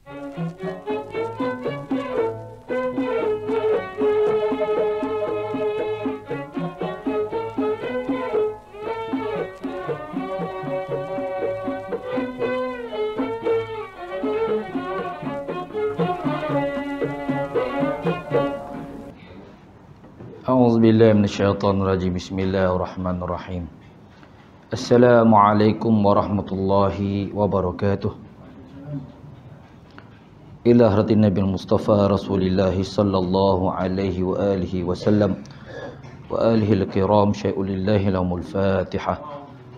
A'udzubillahi minasyaitonirrajim. Bismillahirrahmanirrahim. Assalamualaikum warahmatullahi wabarakatuh. Ila haratin Nabi Mustafa Rasulillah sallallahu alaihi wa alihi wasallam wa alihi al-kiram syai'ulillahi lahumul Fatihah.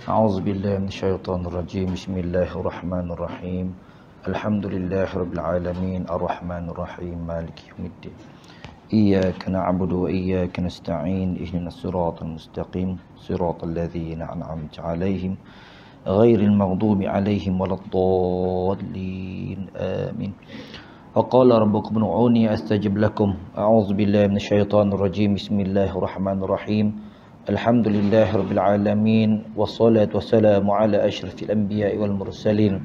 A'udzubillahi minasyaitonirrajim. Bismillahirrahmanirrahim. Alhamdulillahi rabbil alamin arrahmanirrahim maliki yaumiddin. إياك نعبد وإياك نستعين اهدنا الصراط المستقيم صراط الذين أنعمت عليهم غير المغضوب عليهم ولا الضالين آمين. وقال ربكم ادعوني أستجب لكم. أعوذ بالله من الشيطان الرجيم. بسم الله الرحمن الرحيم. الحمد لله رب العالمين والصلاة والسلام على أشرف الأنبياء والمرسلين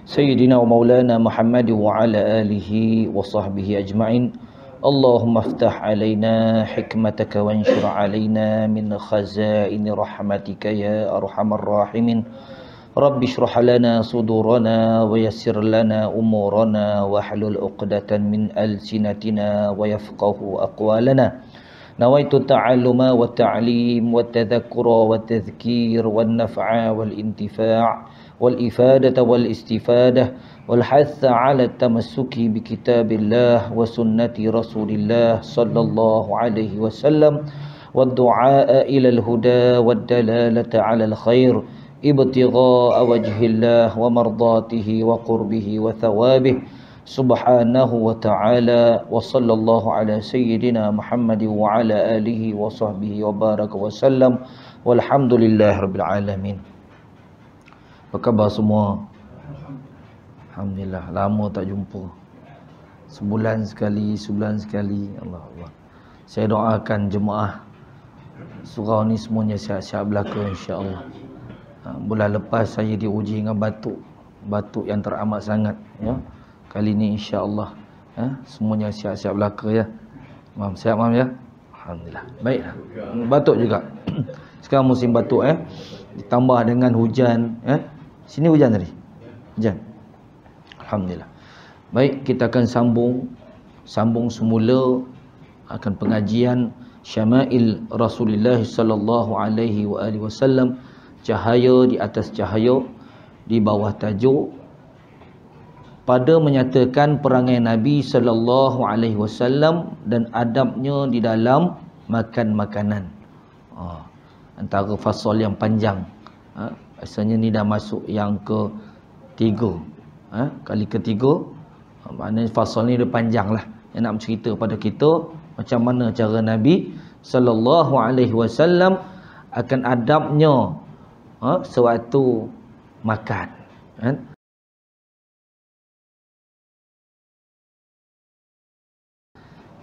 سيدنا ومولانا محمد وعلى آله وصحبه أجمعين. اللهم افتح علينا حكمتك وانشر علينا من خزائن رحمتك يا أرحم الراحمين. رب اشرح لنا صدورنا ويسر لنا أمورنا واحلل عقدة من ألسنتنا ويفقه أقوالنا. نويت التعلم والتعليم والتذكر والتذكير والنفع والانتفاع والإفادة والاستفادة والحث على التمسك بكتاب الله وسنة رسول الله صلى الله عليه وسلم والدعاء إلى الهدى والدلالة على الخير ابتغاء وجه الله ومرضاته وقربه وثوابه سبحانه وتعالى. وصلى الله على سيدنا محمد وعلى آله وصحبه وبارك وسلم والحمد لله رب العالمين. Apa khabar semua? Alhamdulillah, lama tak jumpa. Sebulan sekali. Allah. Saya doakan jemaah surau ni semuanya sihat-sihat belaka insya-Allah. Bulan lepas saya diuji dengan batuk yang teramat sangat ya. Kali ni insya-Allah semuanya sihat-sihat belaka ya. Mam sihat mam ya. Alhamdulillah. Baiklah. Batuk juga. Sekarang musim batuk ditambah dengan hujan Sini hujan tadi? Hujan. Alhamdulillah. Baik, kita akan sambung semula akan pengajian Syama'il Rasulullah sallallahu alaihi wa alihi wasallam, cahaya di atas cahaya, di bawah tajuk pada menyatakan perangai Nabi sallallahu alaihi wasallam dan adabnya di dalam makan makanan. Antara fasal yang panjang. Asalnya ni dah masuk yang ketiga. Kali ketiga. Maknanya fasal ni dah panjang lah. Yang nak bercerita pada kita macam mana cara Nabi sallallahu alaihi wasallam akan adabnya sewaktu makan.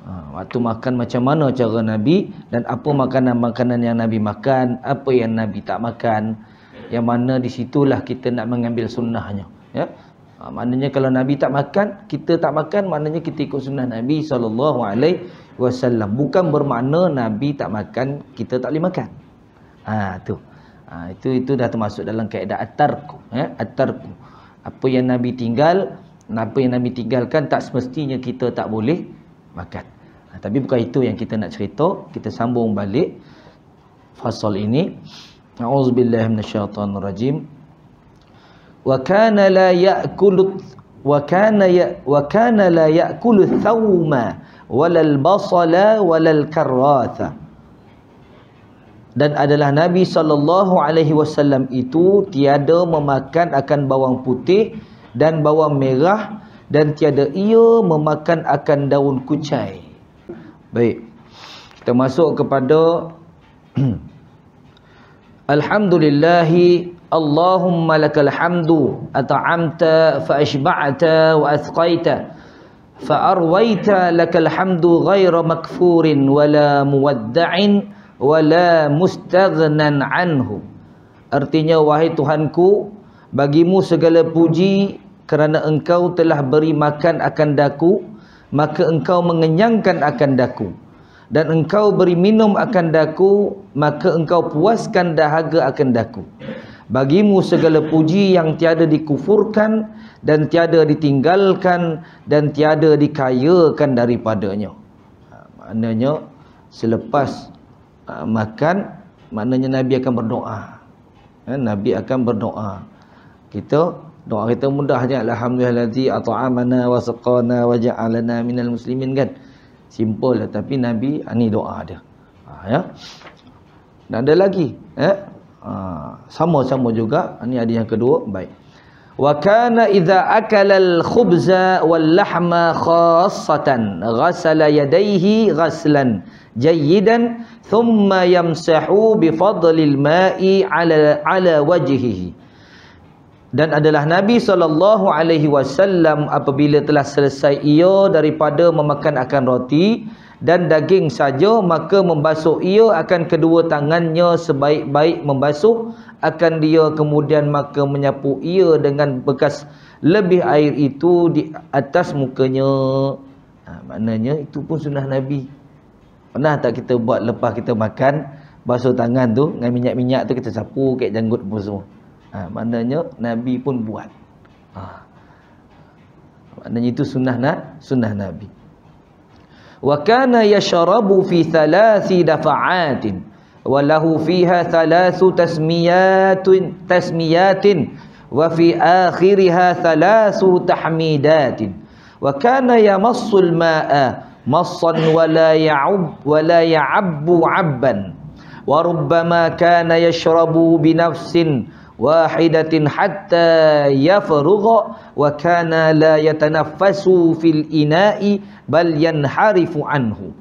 Waktu makan macam mana cara Nabi dan apa makanan-makanan yang Nabi makan, apa yang Nabi tak makan. Yang mana di situlah kita nak mengambil sunnahnya ya. Maknanya kalau Nabi tak makan, kita tak makan, maknanya kita ikut sunnah Nabi sallallahu alaihi wasallam. Bukan bermakna Nabi tak makan, kita tak boleh makan. Itu dah termasuk dalam kaedah at-tarku ya. At-tarku. Apa yang Nabi tinggalkan tak semestinya kita tak boleh makan. Tapi bukan itu yang kita nak cerita. Kita sambung balik fasal ini. A'udzubillahi minasyaitonirrajim. Wa kana la ya'kulu thawma walal basala walal karratha. Dan adalah Nabi sallallahu alaihi wasallam itu tiada memakan akan bawang putih dan bawang merah, dan tiada ia memakan akan daun kucai. Baik. Kita masuk kepada Alhamdulillahi Allahumma lakal hamdu at'amta fa ashba'ta wa athqaita fa arwaita lakal hamdu ghaira makfurin wala muwadda'in wala mustaghnan anhu. Artinya, wahai Tuhanku, bagimu segala puji kerana engkau telah beri makan akan daku, maka engkau mengenyangkan akan daku. Dan engkau beri minum akan daku, maka engkau puaskan dahaga akan daku. Bagimu segala puji yang tiada dikufurkan dan tiada ditinggalkan dan tiada dikayakan daripadanya. Maknanya selepas makan, maknanya Nabi akan berdoa. Nabi akan berdoa. Doa kita mudah je. Alhamdulillahi at'amana wa saqana wa ja'alana minal muslimin, kan? Simple lah, tapi Nabi ni doa dia. Ya. Dan ada lagi, sama-sama juga. Ini ada yang kedua, baik. Wa kana idza akala al-khubza wal lahma khassatan ghasala yadayhi ghaslan jayyidan thumma yamsahu bi fadlil ma'i ala wajhihi. Dan adalah Nabi SAW apabila telah selesai ia daripada memakan akan roti dan daging saja, maka membasuh ia akan kedua tangannya sebaik-baik membasuh akan dia, kemudian maka menyapu ia dengan bekas lebih air itu di atas mukanya. Maknanya itu pun sunnah Nabi. Pernah tak kita buat lepas kita makan, basuh tangan tu dengan minyak-minyak tu, kita sapu kat janggut pun semua. Maknanya Nabi pun buat. Maknanya itu sunnah Nabi. Wa kana yashrabu fi 3 dafa'atin wa lahu fiha 3 tasmiyatin wa fi akhiriha 3 tahmidatin. Wa kana yamassul ma'a massan wa la ya'abbu 'abban wa rubbama kana yashrabu bi nafsin wahidatin hatta yafrugha wa kana la yatanaffasu fil ina'i bal yanharifu anhu.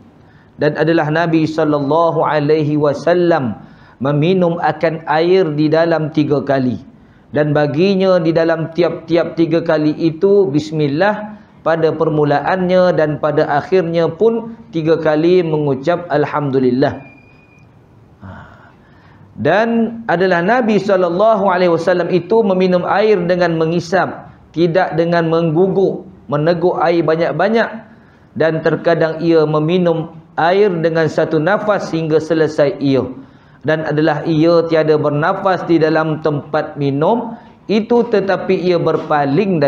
Dan adalah Nabi SAW meminum akan air di dalam 3 kali, dan baginya di dalam tiap-tiap 3 kali itu bismillah pada permulaannya, dan pada akhirnya pun 3 kali mengucap alhamdulillah. Dan adalah Nabi SAW itu meminum air dengan mengisap, tidak dengan mengguguk, meneguk air banyak-banyak. Dan terkadang ia meminum air dengan satu nafas hingga selesai ia. Dan adalah ia tiada bernafas di dalam tempat minum itu, tetapi ia berpaling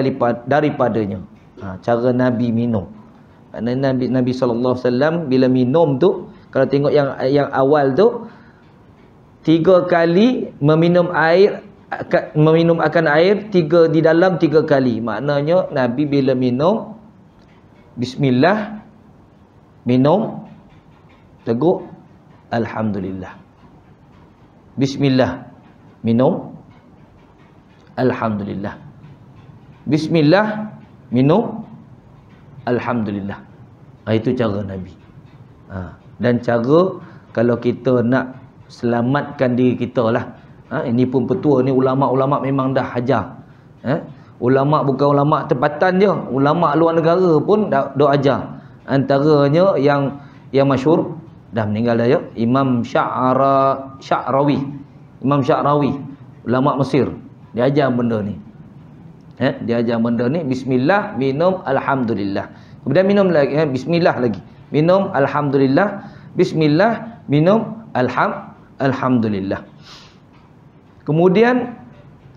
daripadanya. Cara Nabi minum. Nabi SAW bila minum tu, kalau tengok yang awal tu, 3 kali meminum akan air, 3 di dalam 3 kali. Maknanya Nabi bila minum, bismillah, minum, teguk, alhamdulillah. Bismillah, minum, alhamdulillah. Bismillah, minum, alhamdulillah. Itu cara Nabi. Dan cara kalau kita nak selamatkan diri kita lah. Ini pun petua ni, ulama-ulama memang dah ajar. Ulama bukan ulama tempatan je, ulama luar negara pun dah ajar. Antaranya yang masyhur, dah meninggal dah ya, Imam Sya'rawi. Imam Sya'rawi, ulama Mesir, dia ajar benda ni. Dia ajar benda ni, bismillah, minum, alhamdulillah. Kemudian minum lagi, bismillah lagi, minum, alhamdulillah, bismillah, minum, alhamdulillah. Kemudian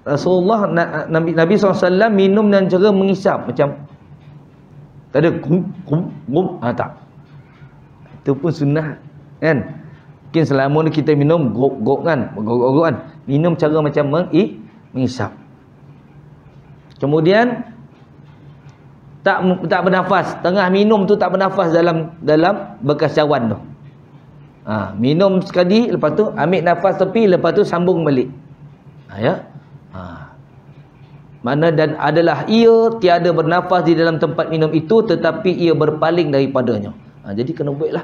Rasulullah Nabi SAW minum dengan cara mengisap, macam tak ada kum tak. Itu pun sunnah, kan? Mungkin selama ni kita minum gok kan, minum cara macam mengisap. Kemudian tak bernafas, tengah minum tu tak bernafas dalam bekas cawan tu. Minum sekali, lepas tu ambil nafas tepi, lepas tu sambung balik. Mana dan adalah ia tiada bernafas di dalam tempat minum itu, tetapi ia berpaling daripadanya. Jadi kena buat lah.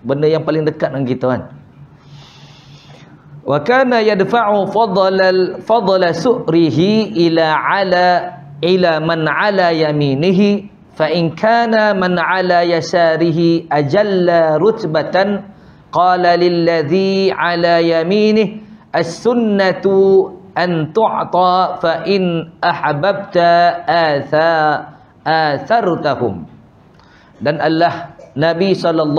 Benda yang paling dekat dengan kita, kan. Wa kana yadfa'u fadla su'rihi ila man ala yaminihi, fa in kana man ala yasarihi ajalla rutbatan qala lilladhi ala yaminih as-sunnatu an tu'ta fa in ahbabta athartahum. Dan Allah Nabi SAW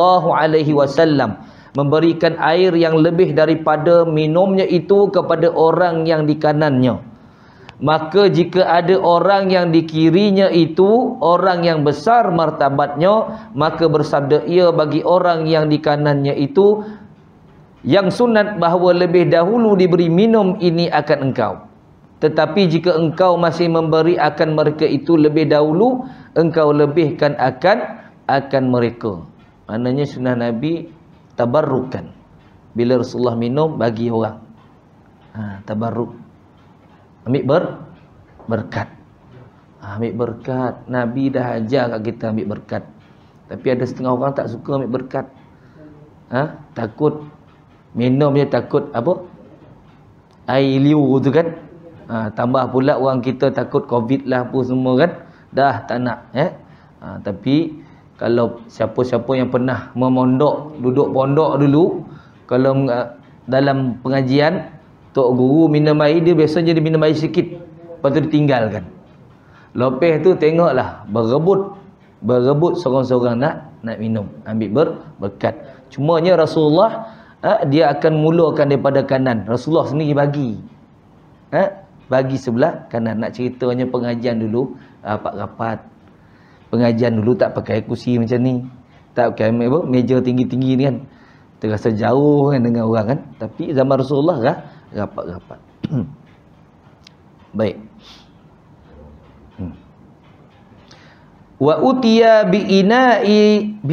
memberikan air yang lebih daripada minumnya itu kepada orang yang di kanannya. Maka jika ada orang yang di kirinya itu orang yang besar martabatnya, maka bersabda ia bagi orang yang di kanannya itu yang sunat bahawa lebih dahulu diberi minum ini akan engkau. Tetapi jika engkau masih memberi akan mereka itu lebih dahulu, engkau lebihkan akan mereka. Maknanya sunnah Nabi tabarrukan. Bila Rasulullah minum, bagi orang. Tabarruk. Ambil berkat. Ambil berkat. Nabi dah ajar kat kita ambil berkat. Tapi ada setengah orang tak suka ambil berkat. Takut minum dia, takut apa? Air liu tu kan. Tambah pula orang kita takut COVID lah apa semua kan. Dah tak nak. Tapi kalau siapa-siapa yang pernah memondok, duduk pondok dulu, kalau dalam pengajian tok guru minum air, dia biasanya dia minum air sikit, lepas tu ditinggalkan. Lepas tu tengoklah berebut seorang-seorang nak minum, ambil berkat. Cumanya Rasulullah dia akan mulakan daripada kanan. Rasulullah sendiri bagi sebelah kanan. Nak ceritanya pengajian dulu rapat-rapat. Pengajian dulu tak pakai kursi macam ni, tak pakai meja tinggi-tinggi ni kan, terasa jauh kan dengan orang kan. Tapi zaman Rasulullah rapat-rapat. Baik. Wa utiya bi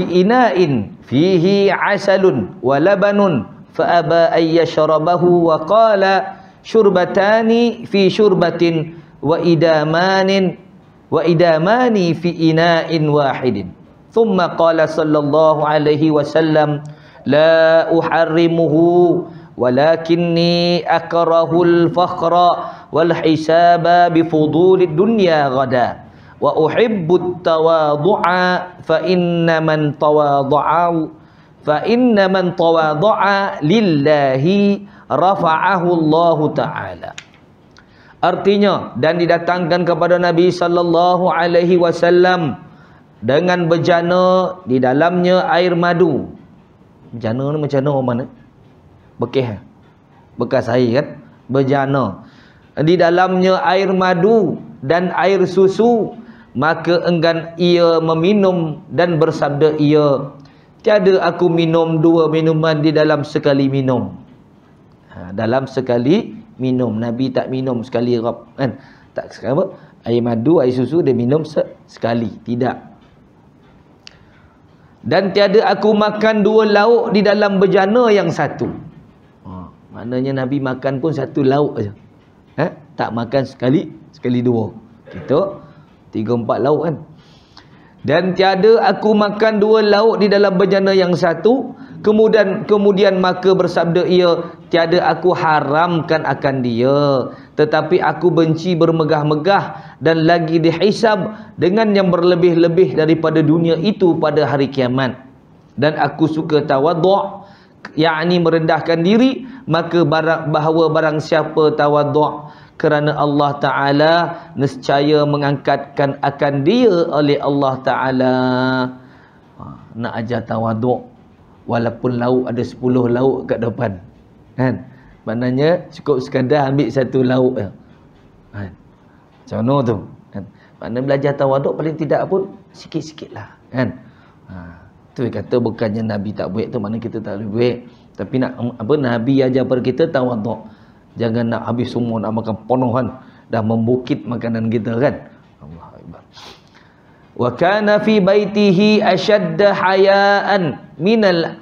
ina'in fihi asalun wa labanun fa aba ay yashrabahu wa qala syurbatani fi syurbatin wa idamani fi ina'in wahidin. Thumma qala sallallahu alaihi wasallam la uharrimuhu walakinni akrahul fakhra wal hisaba bi fudulid dunya ghada wa uhibbut tawadhu'a fa inna man tawadhu'a lillahi rafa'ahu Allah ta'ala. Artinya, dan didatangkan kepada Nabi sallallahu alaihi wasallam dengan bejana di dalamnya air madu. Bejana ni macam mana? Bekas air kan? Bejana. Di dalamnya air madu dan air susu, maka enggan ia meminum dan bersabda ia, tiada aku minum dua minuman di dalam sekali minum. Dalam sekali minum. Nabi tak minum sekali rap kan? Tak apa? Air madu, air susu dia minum sekali. Tidak. Dan tiada aku makan dua lauk di dalam bejana yang satu. Maknanya Nabi makan pun satu lauk aja. Tak makan sekali dua. Kita 3-4 lauk kan. Dan tiada aku makan dua lauk di dalam bejana yang satu. Kemudian maka bersabda ia, tiada aku haramkan akan dia, tetapi aku benci bermegah-megah dan lagi dihisab dengan yang berlebih-lebih daripada dunia itu pada hari kiamat. Dan aku suka tawadhu', yakni merendahkan diri, maka bahawa barang siapa tawadhu' kerana Allah Ta'ala, nescaya mengangkatkan akan dia oleh Allah Ta'ala. Nak ajar tawadhu', walaupun lauk ada 10 lauk kat depan kan, maknanya cukup sekadar ambil satu lauk kan. Macam mana tu kan? Maknanya belajar tawaduk paling tidak pun sikit-sikit lah kan. Tu kata bukannya Nabi tak buat tu, maknanya kita tak boleh buat. Tapi nak Nabi ajar pada kita tawaduk. Jangan nak habis semua, nak makan penuhan, dah membukit makanan kita kan. Allahu Akbar. Wa kana fi baitihi ashadda hayaan minal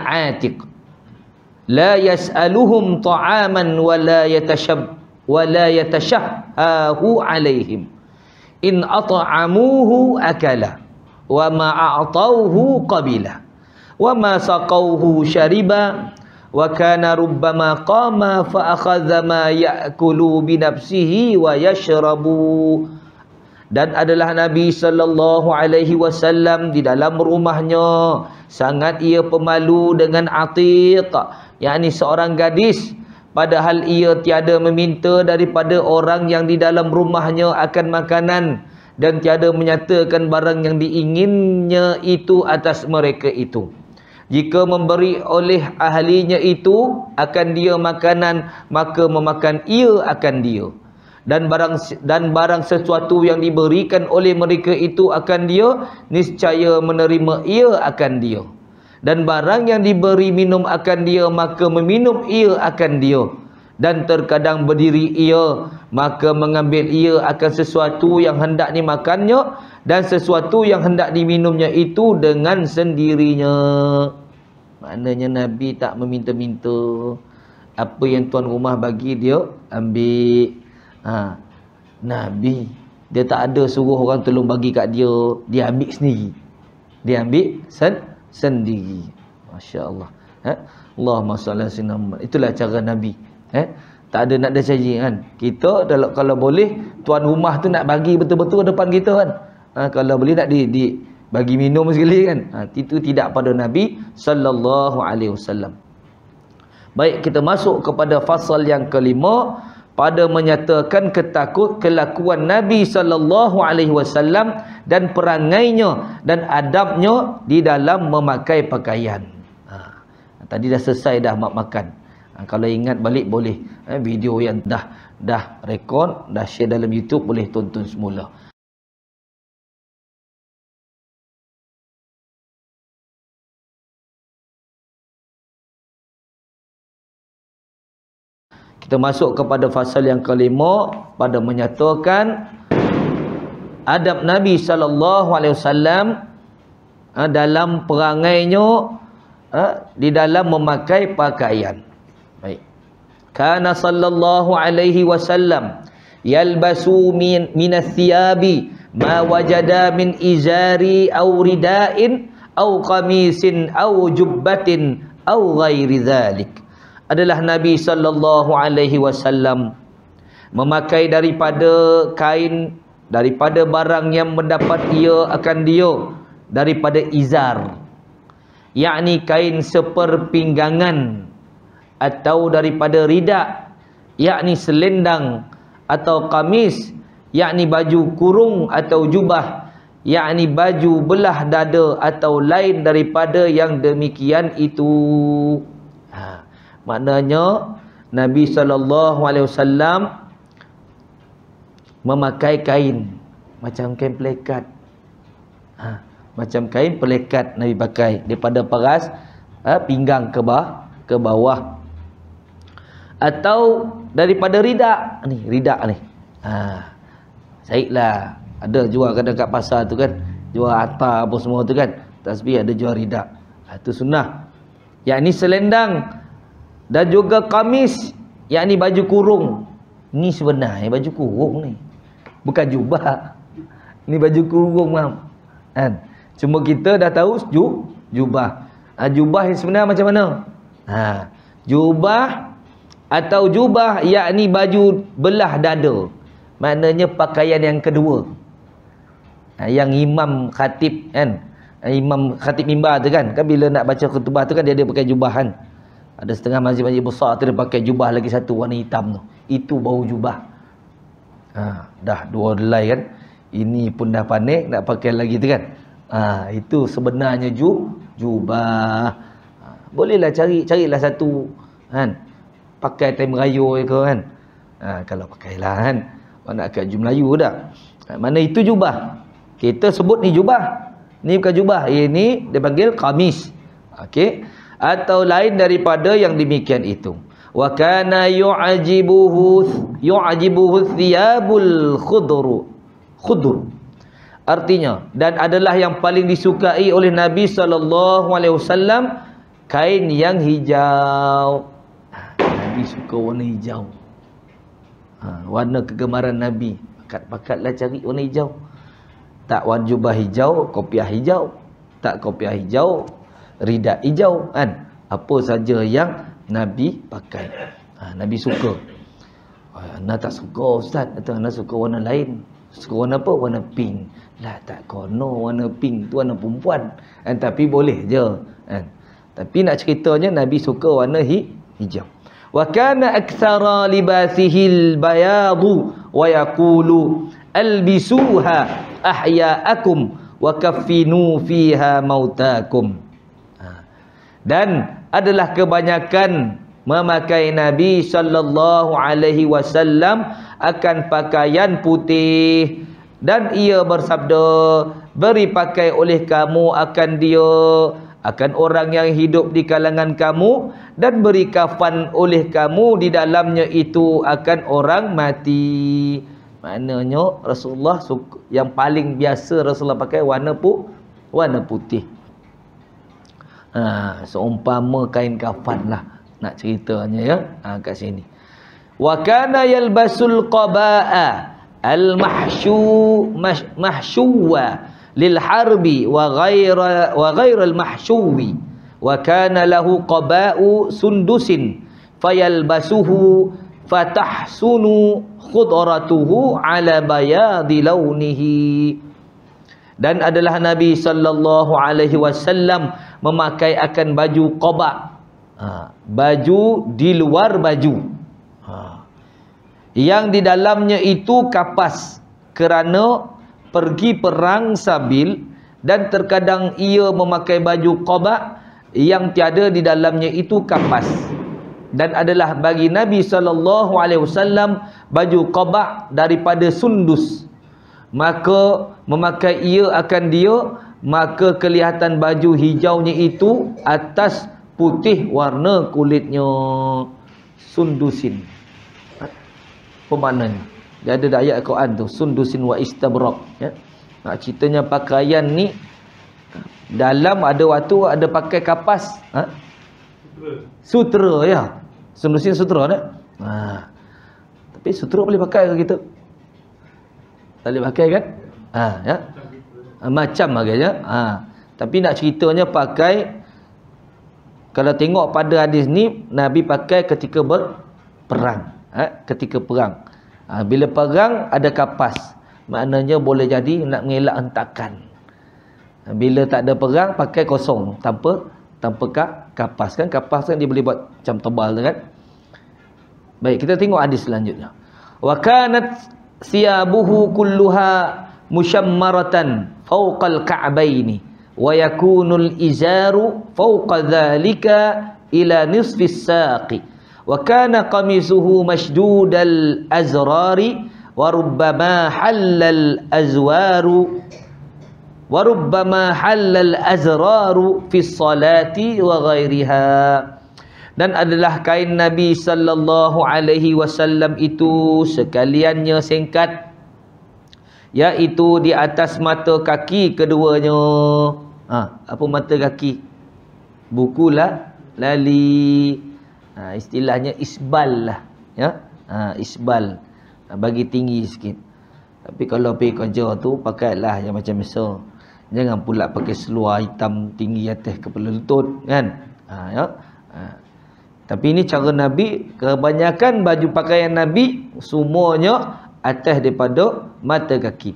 atiq la yas'aluhum ta'aman wa la yatashahhahu alaihim in at'amuhu akala wa ma a'tawhu qabila wa ma saqawhu shariba wa kana rubbama qama fa akhadha ma ya'kulu bi nafsihi wa yashrabu. Dan adalah Nabi sallallahu alaihi wasallam di dalam rumahnya sangat ia pemalu dengan Atiq, yakni seorang gadis. padahal ia tiada meminta daripada orang yang di dalam rumahnya akan makanan, dan tiada menyatakan barang yang diinginnya itu atas mereka itu. Jika memberi oleh ahlinya itu akan dia makanan, maka memakan ia akan dia. Dan barang sesuatu yang diberikan oleh mereka itu akan dia, niscaya menerima ia akan dia. Dan barang yang diberi minum akan dia, maka meminum ia akan dia. Dan terkadang berdiri ia, maka mengambil ia akan sesuatu yang hendak dimakannya, dan sesuatu yang hendak diminumnya itu dengan sendirinya. Maknanya Nabi tak meminta-minta. Apa yang tuan rumah bagi dia ambil. Nabi dia tak ada suruh orang tolong bagi kat dia, dia ambil sendiri. Dia ambil sendiri. Masya-Allah. Allahumma salli ala sayyidina Muhammad. Itulah cara Nabi. Tak ada nak ada janji kan. Kita kalau boleh tuan rumah tu nak bagi betul-betul depan kita kan. Kalau boleh nak bagi minum sekali kan. Itu tidak pada Nabi sallallahu alaihi wasallam. Baik, kita masuk kepada fasal yang kelima, pada menyatakan kelakuan Nabi sallallahu alaihi wasallam dan perangainya dan adabnya di dalam memakai pakaian. Tadi dah selesai dah makan. Kalau ingat balik boleh video yang dah rekod, dah share dalam YouTube, boleh tonton semula. Kita masuk kepada fasal yang kelima, pada menyatakan adab Nabi sallallahu alaihi wasallam dalam perangainya di dalam memakai pakaian. Baik. Kana sallallahu alaihi wasallam yalbasu min ath-thiyabi ma wajada min izari aw rida'in aw qamisin aw jubbatin aw ghairi dhalik. Adalah Nabi sallallahu alaihi wasallam memakai daripada kain, daripada barang yang mendapat ia akan dia, daripada izar, yakni kain seperpinggangan, atau daripada rida, yakni selendang, atau kamis, yakni baju kurung, atau jubah, yakni baju belah dada, atau lain daripada yang demikian itu. Maknanya Nabi SAW memakai kain macam kain pelekat. Macam kain pelekat Nabi pakai daripada paras pinggang ke bawah. Atau daripada rida ni, Saidlah ada jual kadang kat pasar tu kan, jual atar apa semua tu kan, tasbih ada jual rida. Itu sunnah. Yakni selendang, dan juga kamis, yakni baju kurung. Ni sebenarnya baju kurung ni, bukan jubah. Ni baju kurung kan. Cuma kita dah tahu jubah. Jubah yang sebenarnya macam mana? Jubah atau jubah yakni baju belah dada. Maknanya pakaian yang kedua. Yang imam khatib kan, imam khatib mimbar tu kan, bila nak baca khutbah tu kan dia pakai jubah kan. Ada setengah masjid-masjid besar tu dia pakai jubah lagi satu warna hitam tu. Itu bau jubah. Dah dua helai kan. Ini pun dah panik nak pakai lagi tu kan. Itu sebenarnya jubah. Bolehlah carilah satu kan. Pakai time raya ke kan. Kalau pakailah kan. Orang nak kat Ju Melayu dah. Mana itu jubah. Kita sebut ni jubah. Ni bukan jubah. Ini dia panggil kamis. Okey. Atau lain daripada yang demikian itu. Wa kana yu'ajibuhu thiyabul khudr. Artinya, dan adalah yang paling disukai oleh Nabi SAW kain yang hijau. Nabi suka warna hijau. Warna kegemaran Nabi. Pakat-pakatlah cari warna hijau. Tak jubah hijau, kopiah hijau. Tak kopiah hijau, rida hijau kan. Apa saja yang Nabi pakai. Nabi suka. Ana tak suka ustaz, atau ana suka warna lain. Suka warna apa? Warna pink. Lah tak kono warna pink tu warna perempuan. Tapi boleh je kan. Tapi nak ceritanya Nabi suka warna hijau. wa kana aktsara libasihil bayadu wa yaqulu albisuha ahya'akum wa kaffinu fiha mautakum. Dan adalah kebanyakan memakai Nabi sallallahu alaihi wasallam akan pakaian putih, dan ia bersabda, beri pakai oleh kamu akan dia, akan orang yang hidup di kalangan kamu, dan beri kafan oleh kamu di dalamnya itu akan orang mati. Maknanya Rasulullah yang paling biasa Rasulullah pakai warna putih. Seumpama kain kafan lah nak ceritanya ya. Kat sini. Wa kana yalbasul qaba'a al-mahshuwa lil harbi wa ghaira al-mahshuwi, wa kana lahu qaba'u sundusin fayalbasuhu fatahsunu khudratuhu ala bayadi launihi. Dan adalah Nabi sallallahu alaihi wasallam memakai akan baju qaba', baju di luar baju, yang di dalamnya itu kapas, kerana pergi perang sabil, dan terkadang ia memakai baju qaba' yang tiada di dalamnya itu kapas. Dan adalah bagi Nabi sallallahu alaihi wasallam baju qaba' daripada sundus, maka memakai ia akan dia, maka kelihatan baju hijaunya itu atas putih warna kulitnya. Sundusin, apa maknanya? Dia ada ayat Al-Quran tu, sundusin wa istabrak ya. Ceritanya pakaian ni dalam ada waktu ada pakai kapas, sutra ya. Sundusin sutra tak? Tapi sutra boleh pakai ke kita? Tak boleh pakai kan? Ya. Macam agaknya. Tapi nak ceritanya pakai, kalau tengok pada hadis ni, Nabi pakai ketika berperang, ketika perang. Bila perang ada kapas, maknanya boleh jadi nak mengelak hentakan. Bila tak ada perang pakai kosong, tanpa kapas kan. Kapas kan dia boleh buat macam tebal tu kan. Baik, kita tengok hadis selanjutnya. Wa kanat siyabuhu kulluha mushammaratan fawqal ka'baini wa yakunul izaru fawqa dhalika ila nisfis saqi wa kana qamisuhu mashdudal azrari wa rubbama halal azwaru fis salati wa ghairiha. Dan adalah kain Nabi sallallahu alaihi wasallam itu sekaliannya singkat, iaitu di atas mata kaki keduanya. Apa mata kaki? Buku lali. Istilahnya isbal lah ya. Isbal, bagi tinggi sikit. Tapi kalau pergi kerja tu pakailah yang macam biasa. Jangan pula pakai seluar hitam tinggi atas kepala lutut kan. Tapi ini cara Nabi, kebanyakan baju pakaian Nabi semuanya atas daripada mata kaki.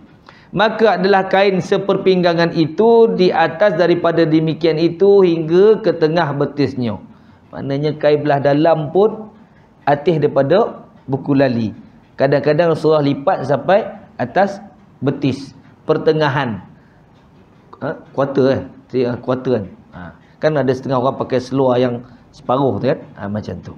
Maka adalah kain seperpinggangan itu di atas daripada demikian itu hingga ke tengah betisnya. Maknanya kain belah dalam pun atas daripada buku lali. Kadang-kadang Rasulullah lipat sampai atas betis, pertengahan. Kuarter kuarter kan. Kan ada setengah orang pakai seluar yang separuh tu kan. Macam tu.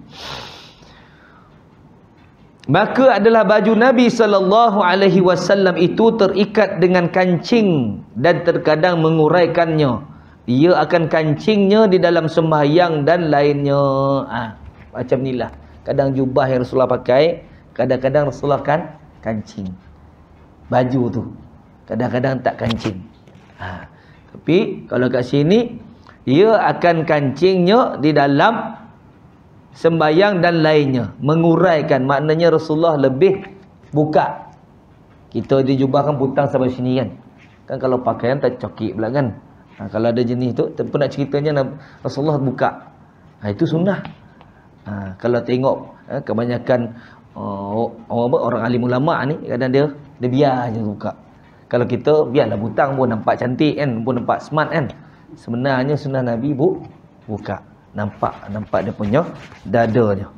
Maka adalah baju Nabi sallallahu alaihi wasallam itu terikat dengan kancing dan terkadang menguraikannya. Ia akan kancingnya di dalam sembahyang dan lainnya. Macam inilah. Kadang jubah yang Rasulullah pakai, kadang-kadang Rasulullah kan kancing. Baju tu kadang-kadang tak kancing. Tapi kalau kat sini, ia akan kancingnya di dalam sembahyang dan lainnya, menguraikan. Maknanya Rasulullah lebih buka. Kita dijubahkan putang sampai sini kan. Kan kalau pakaian tak cokik pula kan. Kalau ada jenis tu, tentu nak ceritanya Rasulullah buka. Itu sunnah. Kalau tengok kebanyakan orang alim ulama ni, kadang dia biar je buka. Kalau kita biarlah butang pun nampak cantik kan, pun nampak smart kan. Sebenarnya sunnah Nabi buka. Nampak dia punya dadanya.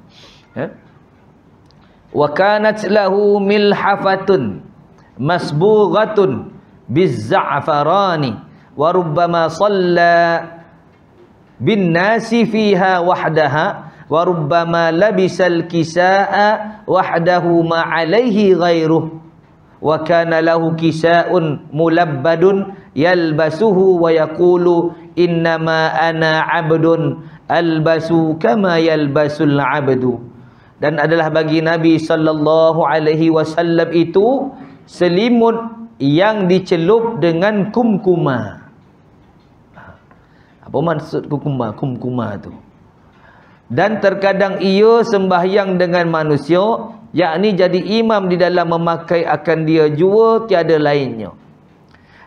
Ya. Wa kanat lahu milhafatun masbughatun bizza'farani wa rubbama shalla bin nasi fiha wahdaha wa rubbama labisal kisaa wahdahu ma alaihi ghairuh wa kana lahu kisaun mulabbadun yalbasuhu wa yaqulu innama ana abdun albasu kama yalbasul abdu. Dan adalah bagi Nabi sallallahu alaihi wasallam itu selimut yang dicelup dengan kumkuma. Apa maksud kumkuma tu? Dan terkadang ia sembahyang dengan manusia, yakni jadi imam di dalam memakai akan dia jua, tiada lainnya.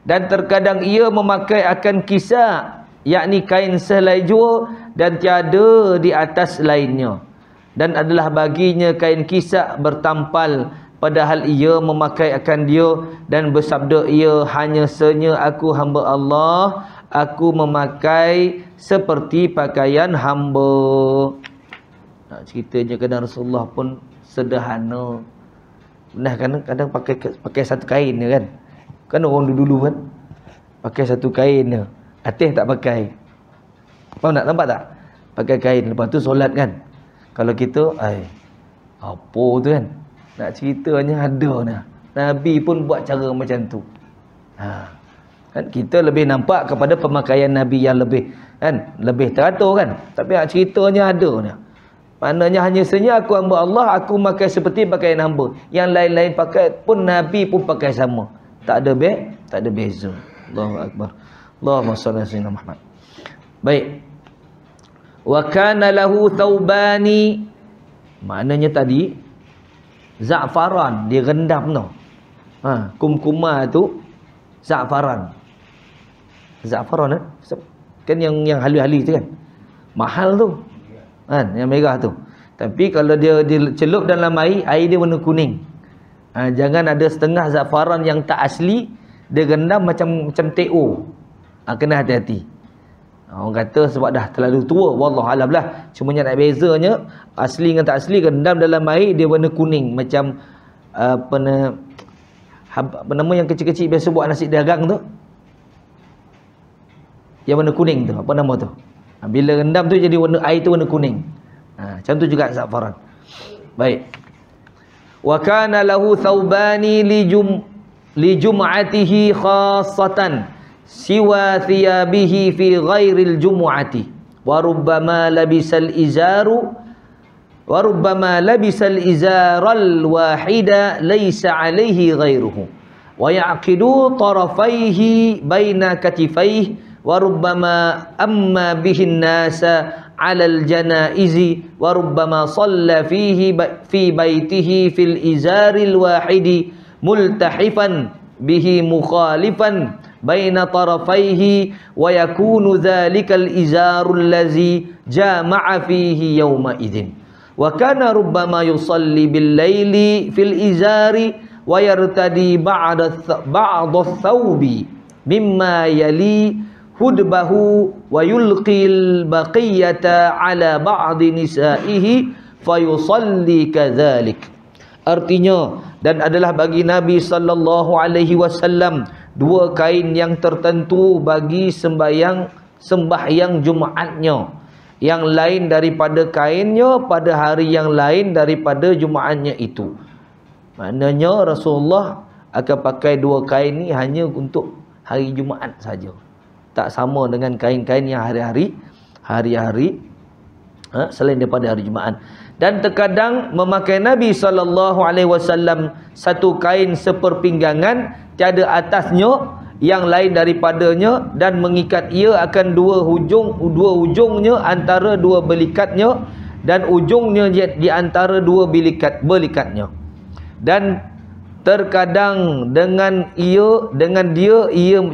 Dan terkadang ia memakai akan kisah, yakni kain selai jua, dan tiada di atas lainnya. Dan adalah baginya kain kisah bertampal, padahal ia memakai akan dia, dan bersabda ia, hanya senya aku hamba Allah, aku memakai seperti pakaian hamba. Nak ceritanya kadang Rasulullah pun sederhana. Nah, kadang pakai satu kain je kan. Kan orang dulu kan pakai satu kain je, atas tak pakai. Faham tak? Nampak tak? Pakai kain, lepas tu solat kan. Kalau kita, apa tu kan? Nak ceritanya ada nah. Nabi pun buat cara macam tu. Kan kita lebih nampak kepada pemakaian Nabi yang lebih kan, lebih teratur kan. Tapi nak ceritanya ada nah. Maknanya hanya saja aku hamba Allah, aku pakai seperti pakaian hamba. Yang lain-lain pakai pun Nabi pun pakai sama. Tak ada beza. Allahu akbar. Allahumma shalli ala sayyidina Muhammad. Baik. Wa kana lahu thawbani, maknanya tadi za'faran direndam tu. Kumkuma tu za'faran. Za'faran kan yang halus-halus tu kan. Mahal tu. Kan yang merah tu. Tapi kalau dia celup dalam air dia warna kuning. Jangan ada setengah za'faran yang tak asli dia rendam macam TO. Kena hati-hati. Orang kata sebab dah terlalu tua, wallahualam lah. Cuma nak bezanya asli dengan tak asli, rendam dalam air dia warna kuning macam apa nama yang kecil-kecil biasa buat nasi dagang tu. Yang warna kuning tu, apa nama tu? Bila rendam tu jadi warna air tu warna kuning. Macam tu juga za'faran. Baik. Wa kana lahu thawbani li jum'atihi khassatan siwa thiyabihi fi ghairil jumu'ati wa rubbama labisal izaral wahida laysa alaihi ghairuhu wa yaqidu tarafaihi baina katifaihi wa rubbama amma bihin nasa alal janaizi wa rubbama shalla fihi fi baitihi fil izaril wahidi multahifan bihi mukhalifan baina tarafaihi wa yakunu dhalikal izarul ladzi jama'a fihi yawma idzin wa kana rubbama yusalli bil laili fil izari wa yartadi ba'da ath-thawbi mimma yali hudbahu wa yulqil baqiyata ala ba'di nisaihi fayusalli kadzalik. Artinya, dan adalah bagi Nabi sallallahu alaihi wasallam dua kain yang tertentu bagi sembahyang Jumaatnya, yang lain daripada kainnya pada hari yang lain daripada Jumaatnya itu. Maknanya Rasulullah akan pakai dua kain ni hanya untuk hari Jumaat saja. Tak sama dengan kain-kain yang hari-hari selain daripada hari Jumaat. Dan terkadang memakai Nabi SAW satu kain seperpinggangan, tiada atasnya, yang lain daripadanya, dan mengikat ia akan dua ujungnya antara dua belikatnya, dan ujungnya di antara dua belikatnya. Dan terkadang dengan dia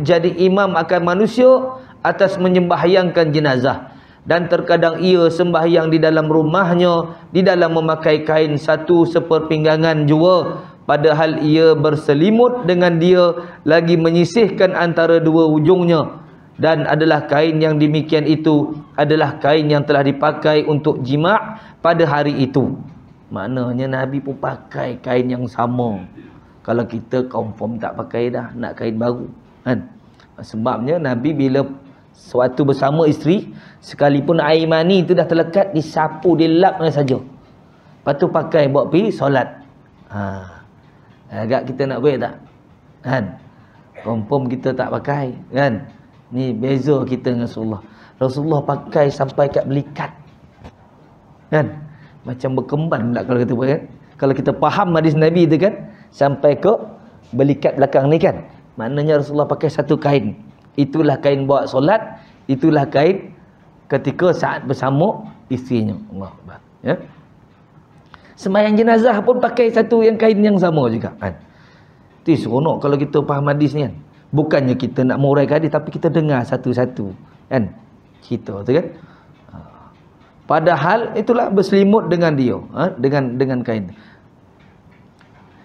jadi imam akan manusia atas menyembahyangkan jenazah. Dan terkadang ia sembahyang di dalam rumahnya, di dalam memakai kain satu seperpinggangan jua, padahal ia berselimut dengan dia lagi menyisihkan antara dua ujungnya. Dan adalah kain yang demikian itu adalah kain yang telah dipakai untuk jima' pada hari itu. Maknanya Nabi pun pakai kain yang sama. Kalau kita confirm tak pakai dah, nak kain baru kan. Sebabnya Nabi bila suatu bersama isteri, sekalipun air mani itu dah terlekat, disapu, dilap saja. Lepas tu pakai buat pergi solat. Agak kita nak buat tak? Kan? Confirm kita tak pakai kan. Ni beza kita dengan Rasulullah. Rasulullah pakai sampai kat belikat. Kan? Macam berkemban pula kalau kita buat kan. Kalau kita faham hadis Nabi tu kan, sampai ke belikat belakang ni kan. Maknanya Rasulullah pakai satu kain. Itulah kain buat solat, itulah kain ketika saat bersama isterinya. Allah Akbar. Ya. Sembahyang jenazah pun pakai satu yang kain yang sama juga kan. Itu seronok kalau kita faham hadis ni kan. Bukannya kita nak menguraikan hadis, tapi kita dengar satu-satu kan. Cerita tu kan. Padahal itulah berselimut dengan dia, dengan kain.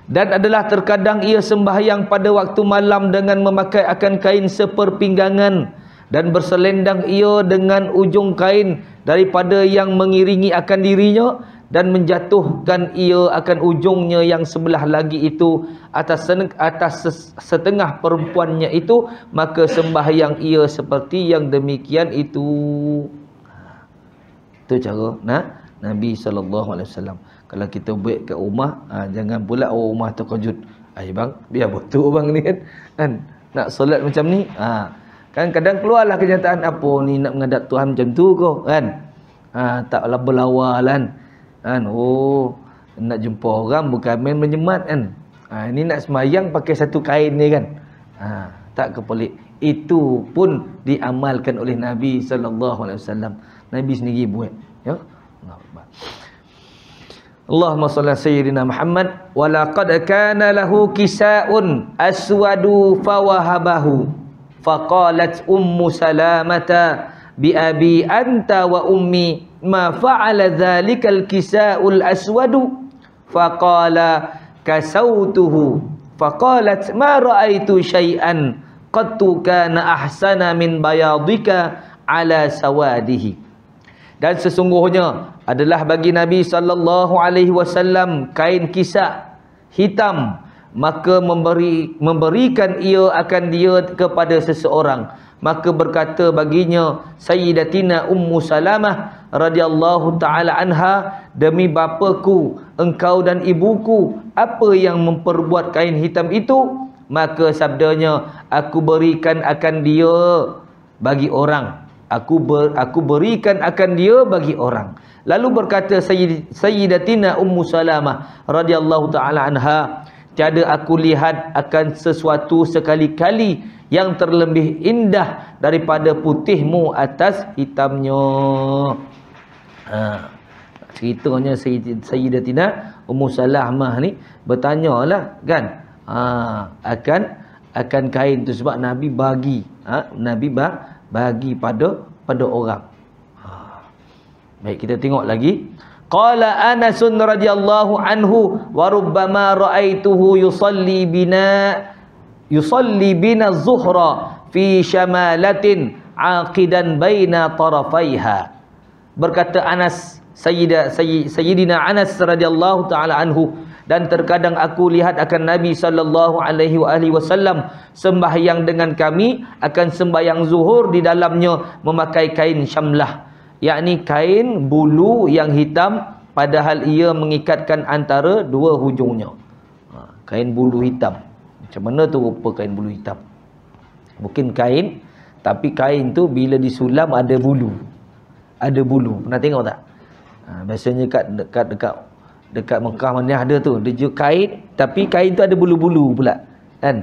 Dan adalah terkadang ia sembahyang pada waktu malam dengan memakai akan kain seperpinggangan, dan berselendang ia dengan ujung kain daripada yang mengiringi akan dirinya, dan menjatuhkan ia akan ujungnya yang sebelah lagi itu atas setengah perempuannya itu, maka sembahyang ia seperti yang demikian itu. Itu cara Nabi SAW. Kalau kita buat kat rumah, jangan pula orang rumah terkejut. Bang, biar betul bang ni kan. Nak solat macam ni. Kan kadang keluarlah kenyataan, apa ni nak menghadap Tuhan macam tu kau kan. Taklah berlawalan kan. Oh, nak jumpa orang bukan main menyemat kan. Ini nak semayang pakai satu kain ni kan. Tak kepelik. Itu pun diamalkan oleh Nabi SAW. Nabi sendiri buat. Ya. Allahumma salli sayyidina Muhammad. Wa laqad kana lahu kisa'un aswadu fawahabahu. Faqalat ummu salamata bi abi anta wa ummi ma fa'ala dhalikal kisa'ul aswadu. Faqala kasautuhu. Faqalat ma ra'aitu syai'an qattu kana ahsana min bayadika ala sawadihi. Dan sesungguhnya adalah bagi Nabi SAW kain kisah hitam, maka memberikan ia akan dia kepada seseorang. Maka berkata baginya Sayyidatina Ummu Salamah radhiyallahu taala anha, demi bapaku, engkau dan ibuku, apa yang memperbuat kain hitam itu? Maka sabdanya, aku berikan akan dia bagi orang. Aku berikan akan dia bagi orang. Lalu berkata Sayyidatina Ummu Salamah radhiyallahu taala anha, tiada aku lihat akan sesuatu sekali-kali yang terlebih indah daripada putihmu atas hitamnya. Ceritanya Sayyidatina Ummu Salamah ni bertanyalah kan, akan kain tu, sebab Nabi bagi, bagi pada orang. Baik, kita tengok lagi. Qala Anas radhiyallahu anhu wa rubbama ra'aituhu yusalli bina zuhra fi shamalatin aqidan baina tarafaiha. Berkata Anas, Sayyidina Anas radhiyallahu taala anhu, dan terkadang aku lihat akan Nabi sallallahu alaihi wasallam sembahyang dengan kami akan sembahyang zuhur, di dalamnya memakai kain syamlah, yakni kain bulu yang hitam, padahal ia mengikatkan antara dua hujungnya. Kain bulu hitam. Macam mana tu rupa kain bulu hitam? Mungkin kain, tapi kain tu bila disulam ada bulu. Ada bulu. Pernah tengok tak? Biasanya dekat Mekah mana ada tu, dia jual kain, tapi kain tu ada bulu-bulu pula kan.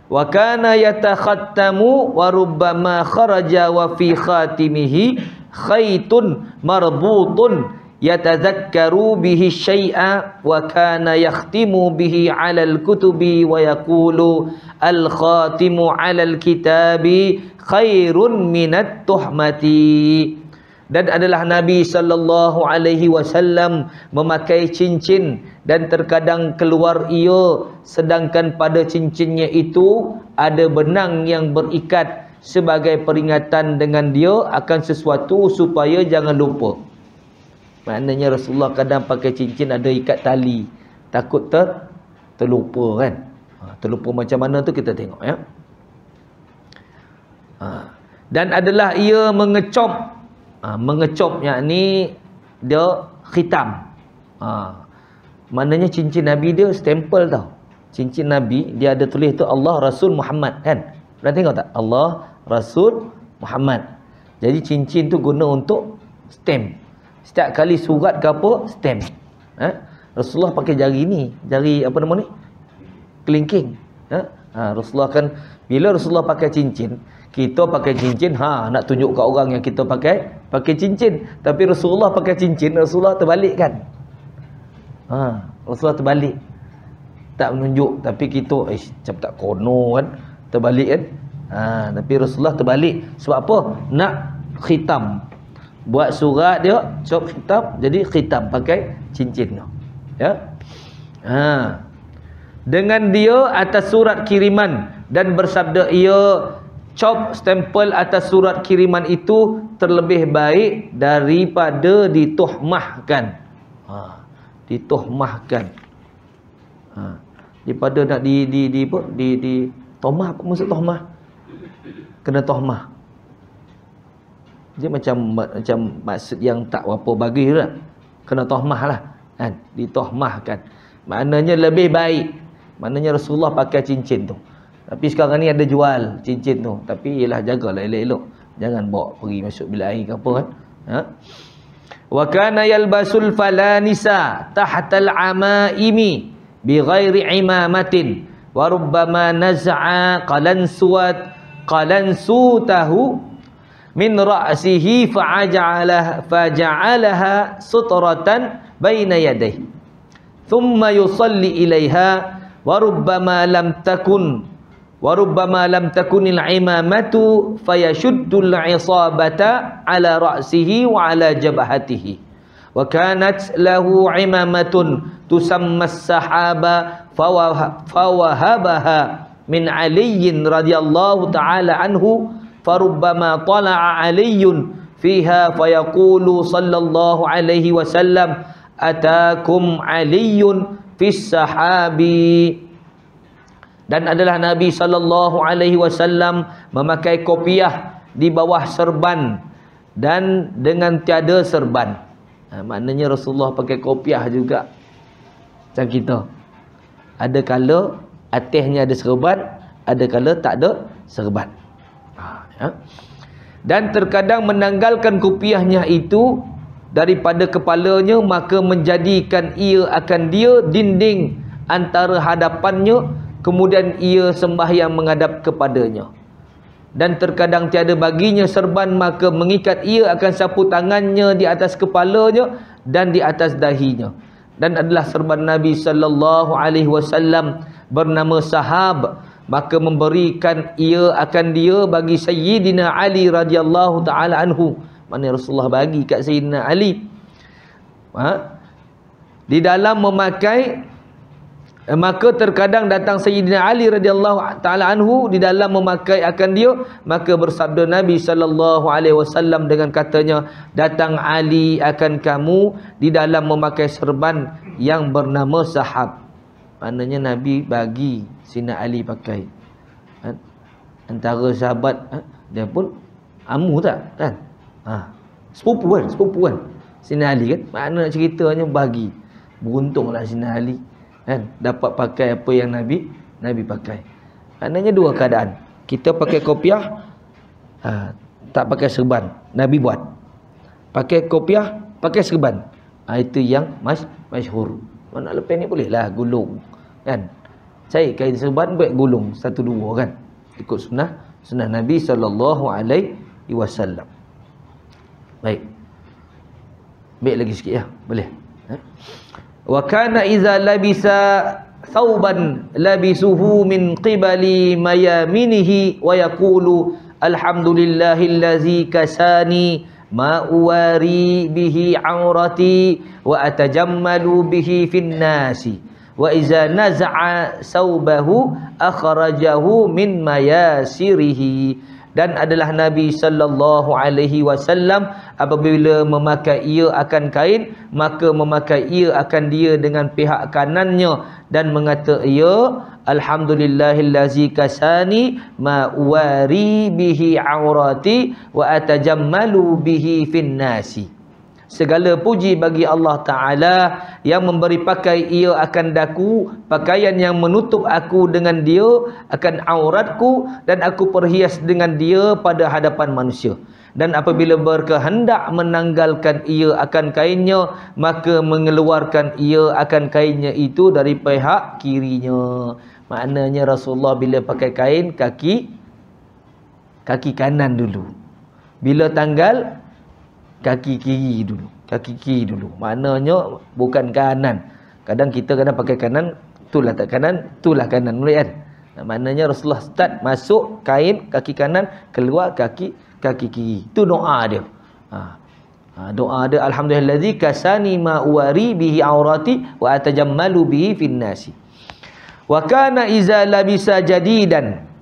Wa kana yatakhattamu wa rubbama kharaja wa fi khatimihi khaytun marbutun yatadhakkaru bihi syai'a wa kana yakhtimu bihi 'ala al-kutubi wa yaqulu al-khatimu 'ala al-kitabi khairun minat tuhmati. Dan adalah Nabi sallallahu alaihi wasallam memakai cincin, dan terkadang keluar ia, sedangkan pada cincinnya itu ada benang yang berikat sebagai peringatan dengan dia akan sesuatu supaya jangan lupa. Maknanya Rasulullah kadang pakai cincin ada ikat tali, takut terlupa kan. Terlupa macam mana tu kita tengok ya. Dan adalah ia mengecop, mengecop yakni dia khitam. Maknanya cincin Nabi dia stempel tau. Cincin Nabi dia ada tulis tu Allah Rasul Muhammad kan. Pernah tengok tak? Allah Rasul Muhammad. Jadi cincin tu guna untuk stamp. Setiap kali surat ke apa, stamp. Rasulullah pakai jari ni, jari apa nama ni? Kelingking. Rasulullah kan, bila Rasulullah pakai cincin, kita pakai cincin, nak tunjuk kat orang yang kita pakai cincin. Tapi Rasulullah pakai cincin, Rasulullah terbalik kan? Rasulullah terbalik. Tak menunjuk, tapi kita macam tak kono kan, terbalik kan. Tapi Rasulullah terbalik. Sebab apa? Nak khitam. Buat surat dia, cop khitam, jadi khitam pakai cincin tu. Ya. Dengan dia atas surat kiriman dan bersabda ia cop stempel atas surat kiriman itu terlebih baik daripada dituhmahkan. Dituhmahkan. Daripada nak di tomah. Apa maksud tomah? Kena tohmah. Dia macam maksud yang tak apa bagi lah. Kena tohmah lah kan? Ditohmahkan. Maknanya lebih baik. Maknanya Rasulullah pakai cincin tu. Tapi sekarang ni ada jual cincin tu. Tapi ialah jagalah elok-elok. Jangan bawa pergi masuk bilik air ke apa kan. Wa kana yalbasul falanisa tahtal amaimi bi ghairi imamatin wa rubbama naz'a qalansutahu min ra'sihi faja'alaha sutratan baina yadayhi thumma yusalli ilaiha wa rubbama lam takunil imamatu fayashuddul isabata ala ra'sihi wa ala jabhatihi wa kanat lahu imamatun tusamma as-sahaba fawahabaha min aliyin radhiyallahu ta'ala anhu farubbama tala'a aliyun fiha fayaqulu sallallahu alaihi wasallam atakum aliyun fis sahabi. Dan adalah Nabi sallallahu alaihi wasallam memakai kopiah di bawah serban dan dengan tiada serban. Maknanya Rasulullah pakai kopiah juga macam kita. Ada kala atasnya ada serban, ada kala tak ada serban. Dan terkadang menanggalkan kopiahnya itu daripada kepalanya, maka menjadikan ia akan dia dinding antara hadapannya, kemudian ia sembahyang menghadap kepadanya. Dan terkadang tiada baginya serban, maka mengikat ia akan sapu tangannya di atas kepalanya dan di atas dahinya. Dan adalah serban Nabi sallallahu alaihi wasallam bernama Sahab, maka memberikan ia akan dia bagi Sayyidina Ali radhiyallahu taala anhu. Mana Rasulullah bagi kat Sayyidina Ali. Di dalam memakai, maka terkadang datang Sayyidina Ali radhiyallahu taala anhu di dalam memakai akan dia, maka bersabda Nabi sallallahu alaihi wasallam dengan katanya, datang Ali akan kamu di dalam memakai serban yang bernama Sahab. Maknanya Nabi bagi Sayyidina Ali pakai. Antara sahabat dia pun amu tak kan? Sepupuan Sayyidina Ali kan. Makna ceritanya bagi. Beruntunglah Sayyidina Ali kan dapat pakai apa yang Nabi pakai. Maknanya dua keadaan. Kita pakai kopiah, tak pakai serban. Nabi buat. Pakai kopiah, pakai serban. Itu yang masyhur. Mana lepas ni bolehlah gulung kan. Cari kain serban buat gulung 1-2 kan. Ikut sunnah Nabi sallallahu alaihi wasallam. Baik. Baik lagi sikit ya. Boleh. Wa kana idza labisa thawban labisuhu min qibali mayaminihi wa yaqulu alhamdulillahillazi kasani ma uwari bihi aurati wa atajammalu bihi fin nasi wa iza naza'a saubahu akhrajahu min mayasirihi. dan adalah Nabi sallallahu alaihi wasallam apabila memakai ia akan kain, maka memakai ia akan dia dengan pihak kanannya dan mengata ia, alhamdulillahillazi kasani ma uwari bihi aurati wa atajammalu bihi finnasi. Segala puji bagi Allah Ta'ala yang memberi pakai ia akan daku, pakaian yang menutup aku dengan dia akan auratku, dan aku perhias dengan dia pada hadapan manusia. Dan apabila berkehendak menanggalkan ia akan kainnya, maka mengeluarkan ia akan kainnya itu dari pihak kirinya. Maknanya Rasulullah bila pakai kain, kaki kanan dulu. Bila tanggal, kaki kiri dulu. Kaki kiri dulu. Maknanya bukan kanan. Kadang kita kadang pakai kanan, itulah tak kanan, itulah kanan. Boleh kan? Maknanya Rasulullah start masuk kain kaki kanan, keluar kaki kiri. Itu doa dia. Doa dia, alhamdulillazi kasani ma uwari bihi aurati wa atajammalu bihi finnasi. Wa kana iza labisa jadidan.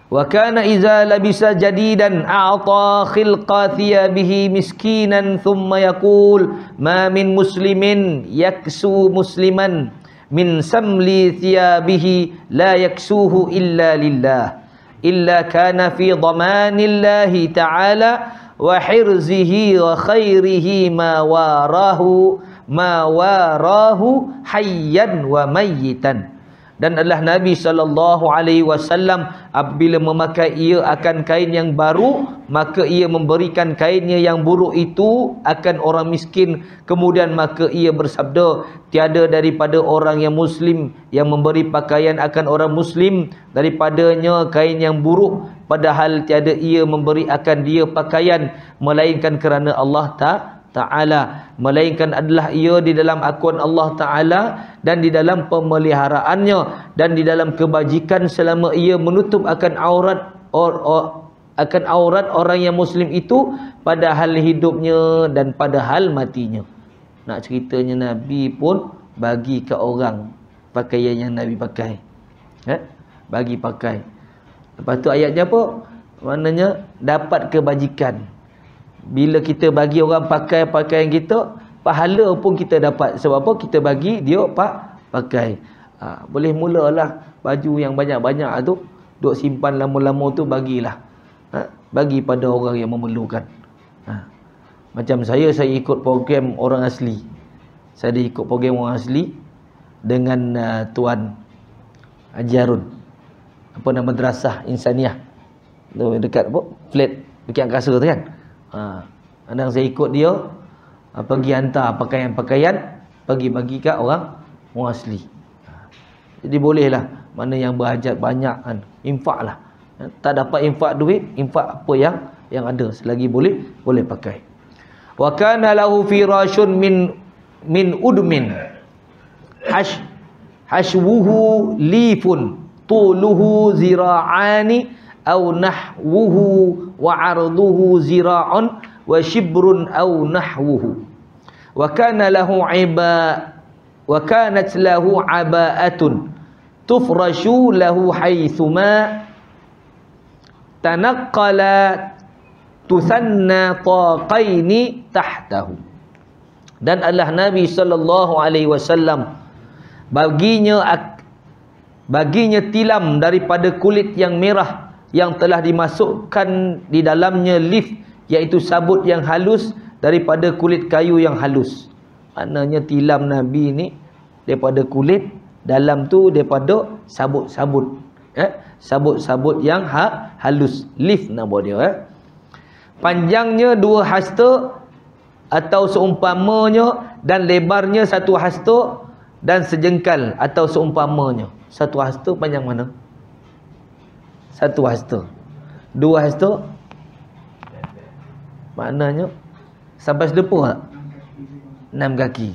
Wa kana iza labisa jadidan a'ta khilqa thiyabihi miskinan thumma yaqul ma min muslimin yaksu musliman min samli thiyabihi la yaksuhu illa lillah illa kana fi dhamanillahi ta'ala wa hirzihi wa khairihi ma warahu hayyan wa mayyitan. Dan adalah Nabi SAW apabila memakai ia akan kain yang baru, maka ia memberikan kainnya yang buruk itu akan orang miskin. Kemudian maka ia bersabda, tiada daripada orang yang muslim yang memberi pakaian akan orang muslim daripadanya kain yang buruk, padahal tiada ia memberi akan dia pakaian melainkan kerana Allah Ta'ala, melainkan adalah ia di dalam akuan Allah Ta'ala dan di dalam pemeliharaannya dan di dalam kebajikan selama ia menutup akan aurat orang yang muslim itu pada hal hidupnya dan pada hal matinya. Nak ceritanya Nabi pun bagi ke orang pakaian yang Nabi pakai. Bagi pakai. Lepas tu ayatnya apa? Maknanya dapat kebajikan. Bila kita bagi orang pakai pakaian kita, pahala pun kita dapat. Sebab apa? Kita bagi dia pakai. Boleh mulalah baju yang banyak-banyak tu, duk simpan lama-lama tu, bagilah. Bagi pada orang yang memerlukan. Macam saya ikut program orang asli. Saya ikut program orang asli dengan Tuan Haji Harun. Apa nama madrasah Insaniah. Tu dekat apa? Flat dekat Angkasa tu kan. Kadang saya ikut dia, pergi hantar pakaian-pakaian, bagi-bagi kat orang asli. Jadi bolehlah, mana yang berhajat banyak kan, infak lah. Tak dapat infak duit, infak apa yang ada, selagi boleh pakai. Wa kana lahu firashun min udmin hashwuhu lifun tuluhu zira'ani aw nahwuhu wa 'arduhu zira'un wa shibrun aw nahwuhu wa kanat lahu 'aba'atun tufrashu lahu haythuma tanaqqala tusanna taqaini tahtahu. Dan adalah Nabi SAW baginya tilam daripada kulit yang merah yang telah dimasukkan di dalamnya lif, iaitu sabut yang halus daripada kulit kayu yang halus. Maknanya tilam Nabi ni daripada kulit, dalam tu daripada sabut-sabut. Sabut-sabut yang halus, lif nama dia. Panjangnya 2 hasta atau seumpamanya, dan lebarnya 1 hasta dan sejengkal atau seumpamanya. 1 hasta panjang mana? 1 hasta. 2 hasta maknanya sampai sedepa tak? 6 kaki.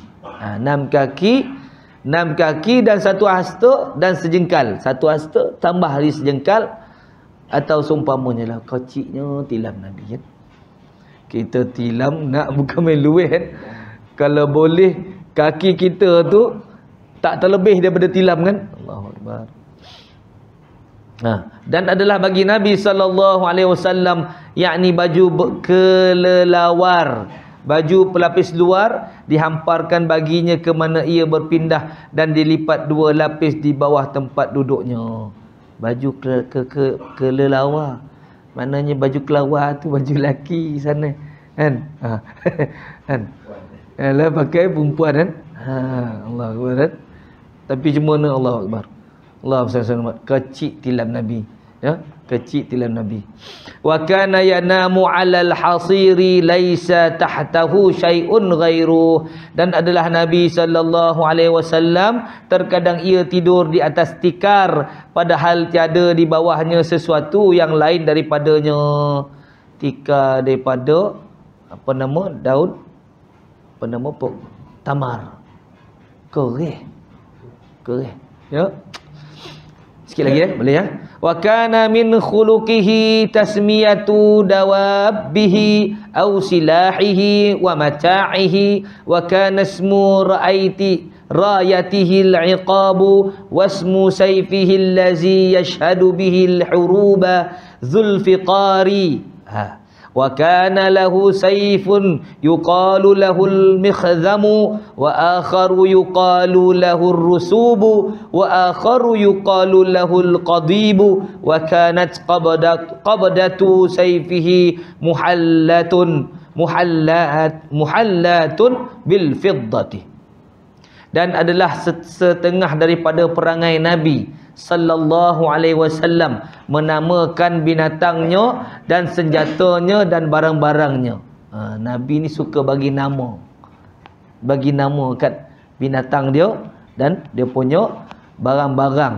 6 kaki dan 1 hasta dan sejengkal. 1 hasta tambah lagi sejengkal atau seumpamanya lah. Keciknya tilam Nabi kan. Kita tilam nak bukan main luweh kan. Kalau boleh kaki kita tu tak terlebih daripada tilam kan. Allahu Akbar. Dan adalah bagi Nabi sallallahu alaihi wasallam yakni baju kelelawar, baju pelapis luar dihamparkan baginya ke mana ia berpindah dan dilipat 2 lapis di bawah tempat duduknya. Baju kelelawar, maknanya baju kelawar tu baju lelaki sana kan. Kan lah pakai perempuan kan. Allah Akbar kan? Tapi cuma mana Allah Akbar. Allah SWT kecil tilam Nabi, ya, kecil tilam Nabi. Wa kana yanamu 'alal hasiri laisa tahtahu syai'un ghairu. Dan adalah Nabi sallallahu alaihi wasallam terkadang ia tidur di atas tikar padahal tiada di bawahnya sesuatu yang lain daripadanya. Tikar daripada apa nama daun, apa nama pok tamar. Kereh. Ya. Sikit lagi boleh ya. Wa kana min khuluqihi tasmiyatu dawabbihi aw silahihi wa mata'ihi wa kana ismu rayatihi al-iqabu wasmu sayfihi allazi yashhadu bihi al-huruba Zulfiqari. Wa kana lahu sayfun yuqalu lahu al-mikhdhamu wa akharu yuqalu lahu ar-rusubu wa akharu yuqalu lahu al-qadibu wa kanat qabdatu sayfihi muhallatun bil fiddati. Dan adalah setengah daripada perangai Nabi sallallahu alaihi wasallam menamakan binatangnya dan senjatanya dan barang-barangnya. Nabi ni suka bagi nama kat binatang dia dan dia punya barang-barang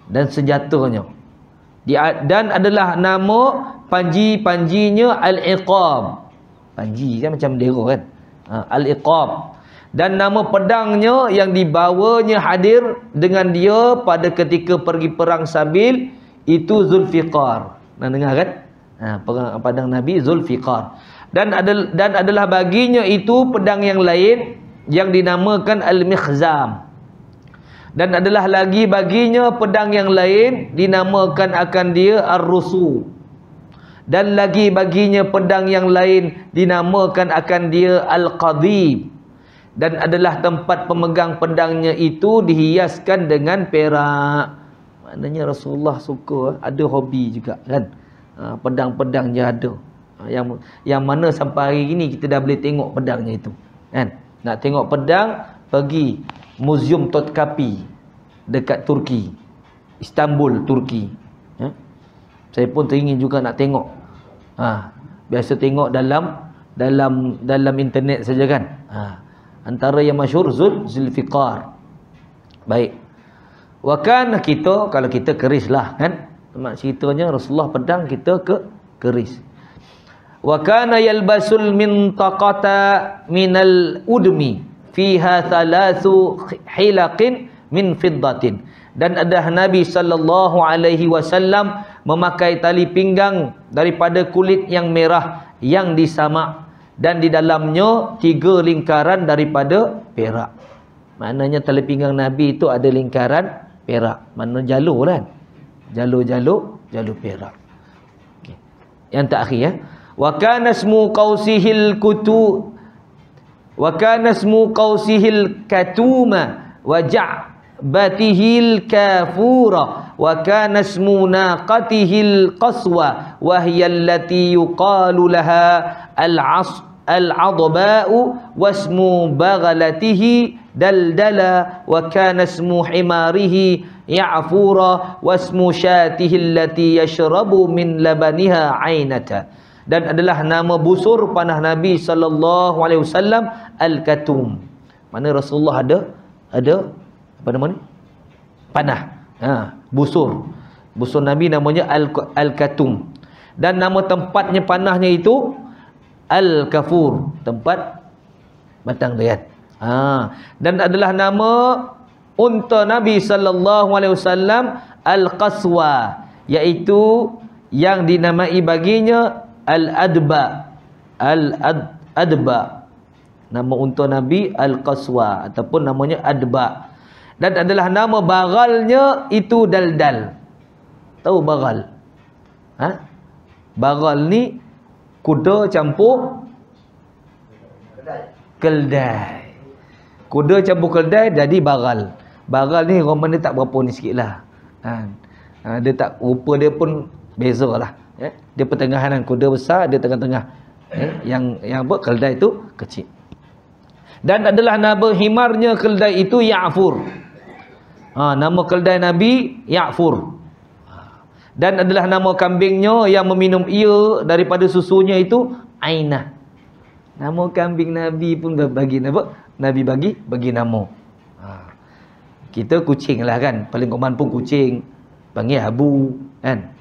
dan senjatanya. Dan adalah nama panji-panjinya Al-Iqab. Panji kan macam bendera kan. Al-Iqab. Dan nama pedangnya yang dibawanya hadir dengan dia pada ketika pergi perang Sabil itu Zulfiqar. Nak dengar kan? Pedang Nabi Zulfiqar. Dan adalah baginya itu pedang yang lain yang dinamakan Al-Mikhzam. Dan adalah lagi baginya pedang yang lain dinamakan akan dia Ar-Rusu. Dan lagi baginya pedang yang lain dinamakan akan dia Al-Qadib. Dan adalah tempat pemegang pedangnya itu dihiaskan dengan perak. Maknanya Rasulullah suka, ada hobi juga kan. Pedang-pedang dia ada. Yang mana sampai hari ini kita dah boleh tengok pedangnya itu. Kan? Nak tengok pedang, pergi Museum Topkapi dekat Turki. Istanbul, Turki. Saya pun teringin juga nak tengok. Biasa tengok dalam internet saja kan. Antara yang masyhur Zulfiqar. Baik. Wakan kita, kalau kita keris lah kan. Mak ceritanya Rasulullah pedang, kita keris. Wa kana yalbasul mintaqata minal udmi fiha thalathu hilaqin min fiddatin. Dan ada Nabi sallallahu alaihi wasallam memakai tali pinggang daripada kulit yang merah yang disamak dan di dalamnya 3 lingkaran daripada perak. Maknanya tali pinggang Nabi itu ada lingkaran perak. Mana jalur kan? Jalur perak. Okay. Yang terakhir ya. Wa kana ismu qausihil kutu wa kana ismu qausihil katuma wa ja'batihil kafura wa kana ismu naqatihil qaswa wa hiya allati yuqalu laha al-adba'u wasmu baghalatihi daldala wa kana ismu himarihi ya'fura wasmu syatihi allati yashrabu min labaniha ainata. Dan adalah nama busur panah Nabi sallallahu alaihi wasallam al-katum. Mana Rasulullah ada apa nama ni? Panah. Busur Nabi namanya al-katum. Dan nama tempatnya panahnya itu Al-Kafur, tempat batang liat. Dan adalah nama unta Nabi sallallahu alaihi wasallam Al-Qaswa, iaitu yang dinamai baginya Al-Adba. Al-Adba. Nama unta Nabi Al-Qaswa ataupun namanya Adba. Dan adalah nama bagalnya itu Daldal. Tahu bagal? Ha? Bagal ni kuda campur keldai. Kuda campur keldai jadi bagal. Bagal ni orang mana tak berapa ni sikitlah. Dia tak, rupa dia pun bezalah. Dia pertengahan, kuda besar, dia tengah-tengah. Yang apa, keldai tu kecil. Dan adalah nama himarnya keldai itu Ya'fur. Nama keldai Nabi Ya'fur. Dan adalah nama kambingnya yang meminum ia daripada susunya itu Ainah. Nama kambing Nabi pun bagi apa? Nabi bagi nama. Kita kucing lah kan, paling common pun kucing, panggil Abu kan.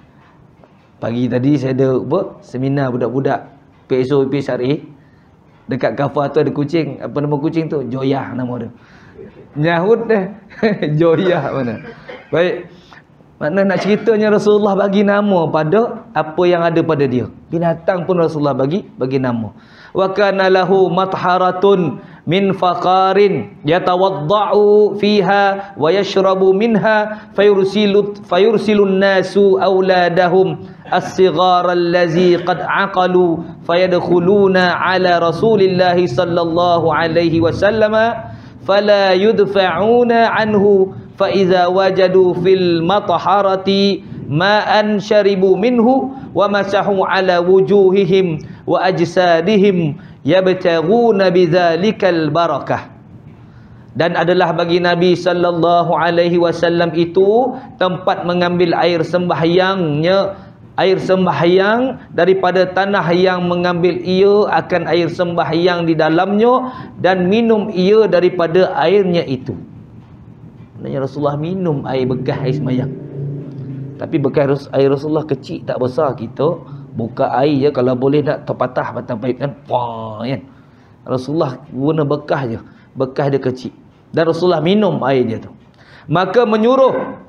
Pagi tadi saya ada apa, seminar budak-budak PSO PSRA. Dekat kafa tu ada kucing. Apa nama kucing tu? Joyah nama dia. Nyahut dah. Joyah mana. Baik. Makna nak ceritanya Rasulullah bagi nama pada apa yang ada pada dia. Binatang pun Rasulullah bagi nama. Wa kana lahu matharatun min faqarin yatawadda'u fiha wa yashrabu minha fayursilun nasu auladahum as-sighara allazi qad aqalu fayadkhuluna ala Rasulillah sallallahu alaihi wasallam fala yudfa'una anhu fa idza wajadu fil matharati ma'an syaribu minhu wa masahu ala wujuhihim wa ajsadihim yabtaghuna bidzalikal barakah. Dan adalah bagi Nabi sallallahu alaihi wasallam itu tempat mengambil air sembahyangnya, air sembahyang daripada tanah yang mengambil ia akan air sembahyang di dalamnya dan minum ia daripada airnya itu. Maknanya Rasulullah minum air bekas air sembahyang. Tapi bekas air Rasulullah kecil tak besar. Kita buka air je kalau boleh nak terpatah batang paip kan. Wah kan. Rasulullah guna bekas je. Bekas dia kecil. Dan Rasulullah minum air dia tu. Maka menyuruh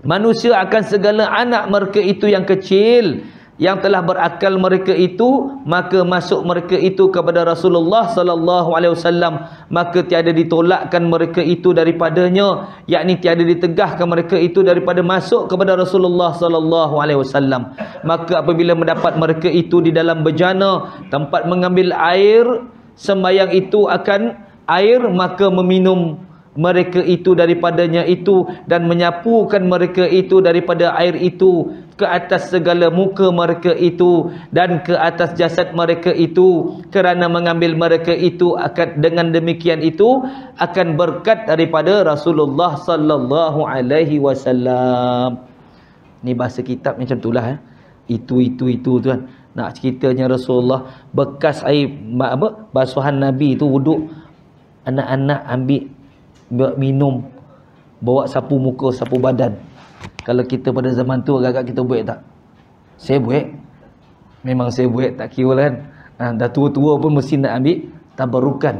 manusia akan segala anak mereka itu yang kecil, yang telah berakal mereka itu, maka masuk mereka itu kepada Rasulullah sallallahu alaihi wasallam, maka tiada ditolakkan mereka itu daripadanya, yakni tiada ditegahkan mereka itu daripada masuk kepada Rasulullah sallallahu alaihi wasallam. Maka apabila mendapat mereka itu di dalam bejana tempat mengambil air sembahyang itu akan air, maka meminum mereka itu daripadanya itu dan menyapukan mereka itu daripada air itu ke atas segala muka mereka itu dan ke atas jasad mereka itu, kerana mengambil mereka itu akan dengan demikian itu akan berkat daripada Rasulullah sallallahu alaihi wasallam. Ni bahasa kitab macam itulah itu tu kan. Nak ceritanya Rasulullah bekas air apa basuhan Nabi itu wuduk, anak-anak ambil minum, bawa sapu muka, sapu badan. Kalau kita pada zaman tu agak-agak kita buat tak? Saya buat. Memang saya buat, tak kira kan. Dah tua-tua pun mesti nak ambil tabarukan.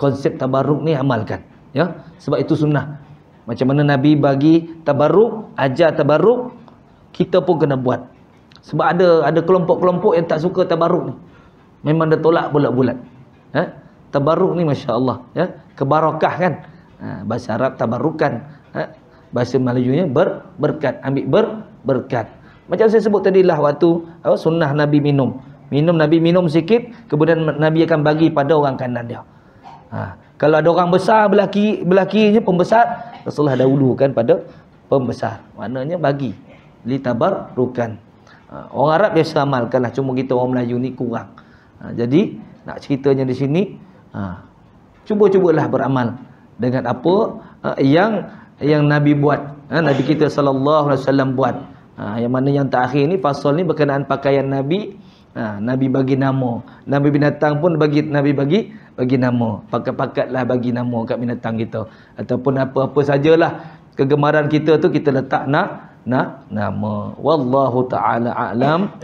Konsep tabaruk ni amalkan. Ya, sebab itu sunnah. Macam mana Nabi bagi tabaruk, ajar tabaruk, kita pun kena buat. Sebab ada kelompok-kelompok yang tak suka tabaruk ni. Memang dia tolak bulat-bulat. Tabaruk ni masya-Allah ya, kebarakah kan. Bahasa Arab tabarukan, bahasa Melayunya berkat, ambil berkat. Macam saya sebut tadilah waktu sunnah Nabi minum. Nabi minum sikit, kemudian Nabi akan bagi pada orang kanan dia. Kalau ada orang besar belah kirinya pembesar, Rasulullah dahulukan pada pembesar. Maknanya bagi li tabarrukan. Orang Arab biasa amalkanlah, cuma kita orang Melayu ni kurang. Jadi nak ceritanya di sini, cubalah beramal dengan apa yang Nabi buat, Nabi kita sallallahu alaihi wasallam buat. Yang mana yang terakhir ni fasal ni berkenaan pakaian Nabi. Nabi bagi nama, Nabi binatang pun Nabi bagi nama. Pakat-pakatlah bagi nama kat binatang kita, ataupun apa-apa sajalah kegemaran kita tu kita letak nama. Wallahu taala a'lam.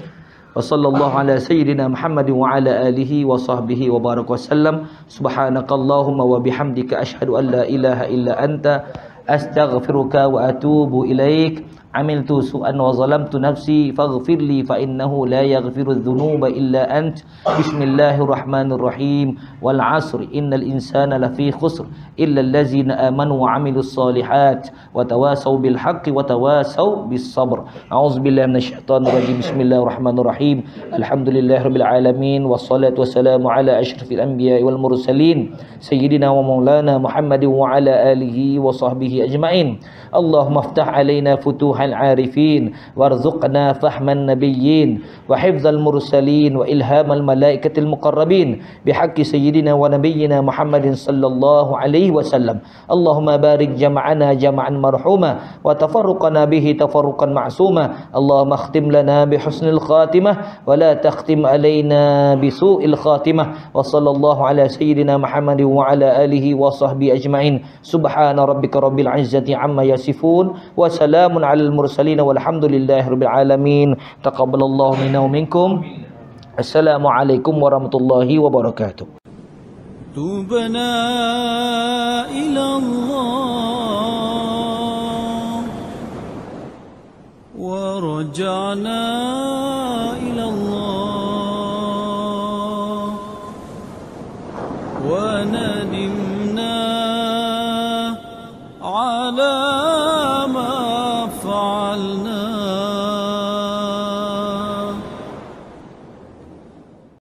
Wa sallallahu ala sayyidina Muhammadin wa ala alihi wa sahbihi wa baraka wasallam. Subhanakallahumma wa bihamdika asyhadu an la ilaha illa anta astaghfiruka wa atubu ilaik. عملت سوءا وظلمت نفسي فاغفر لي فإنه لا يغفر الذنوب إلا أنت بسم الله الرحمن الرحيم والعصر إن الإنسان لفي خسر إلا الذين آمنوا وعملوا الصالحات وتواصوا بالحق وتواصوا بالصبر أعوذ بالله من الشيطان الرجيم بسم الله الرحمن الرحيم الحمد لله رب العالمين والصلاة والسلام على أشرف الأنبياء والمرسلين سيدنا ومولانا محمد وعلى آله وصحبه أجمعين اللهم افتح علينا فتوح العارفين وارزقنا فهم النبيين وحفظ المرسلين وإلهام الملائكة المقربين بحق سيدنا ونبينا محمد صلى الله عليه وسلم اللهم بارك جمعنا جمعا مرحوما وتفرقنا به تفرقا معصوما اللهم اختم لنا بحسن الخاتمة ولا تختم علينا بسوء الخاتمة وصلى الله على سيدنا محمد وعلى آله وصحبه أجمعين سبحان ربك رب العزة عما يصفون وسلام على المرسلين والحمد لله رب العالمين تقبل الله منا ومنكم السلام عليكم ورحمة الله وبركاته تبنا إلى الله ورجعنا إلى الله وندمنا على ما فعلنا